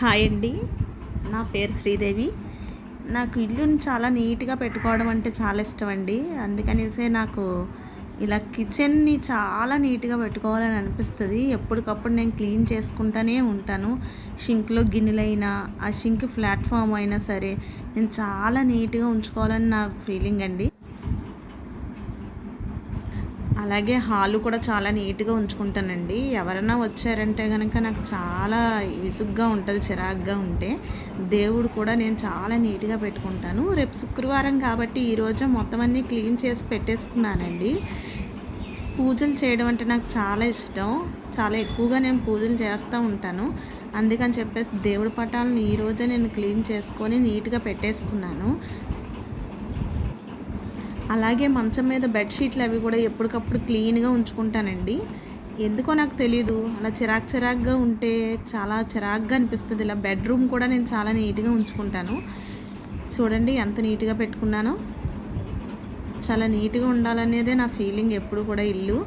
Hi అండి. నా పేరు శ్రీదేవి. నాకు ఇల్లుని చాలా నీట్‌గా పెట్టుకోవడం అంటే చాలా ఇష్టం అండి. అందుకనేసే నాకు ఇలా కిచెన్‌ని చాలా నీట్‌గా పెట్టుకోవాలని అనిపిస్తది. ఎప్పటికప్పుడు నేను క్లీన్ చేసుకుంటానే ఉంటాను. షింక్‌లో గిన్నెలైనా, ఆ షింక్ ప్లాట్‌ఫార్మ్ అయినా సరే, నేను చాలా నీట్‌గా ఉంచుకోవాలని నా ఫీలింగ్ అండి. అలాగే హాలు కూడా చాలా నీట్‌గా ఉంచుకుంటానండి. ఎవరైనా వచ్చారంటే గనక నాకు చాలా విసుగ్గా ఉంటది చిరాకుగా ఉంటే. దేవుడు కూడా నేను చాలా నీట్‌గా పెట్టుకుంటాను. రేపు శుక్రవారం కాబట్టి ఈరోజే మొత్తం అన్నీ క్లీన్ చేసి పెట్టేసుకున్నానండి. పూజలు చేయడం అంటే నాకు చాలా ఇష్టం. చాలా ఎక్కువగా నేను పూజలు చేస్తూ ఉంటాను. అందుకని చెప్పేసి దేవుడి పటాలను ఈరోజే నేను క్లీన్ చేసుకొని నీట్‌గా పెట్టేసుకున్నాను. అలాగే మంచం మీద బెడ్షీట్లు అవి కూడా ఎప్పటికప్పుడు క్లీన్గా ఉంచుకుంటానండి. ఎందుకో నాకు తెలీదు, అలా చిరాకుగా ఉంటే చాలా చిరాకుగా అనిపిస్తుంది. ఇలా బెడ్రూమ్ కూడా నేను చాలా నీట్గా ఉంచుకుంటాను. చూడండి ఎంత నీట్గా పెట్టుకున్నానో. చాలా నీట్గా ఉండాలనేదే నా ఫీలింగ్ ఎప్పుడు కూడా ఇల్లు.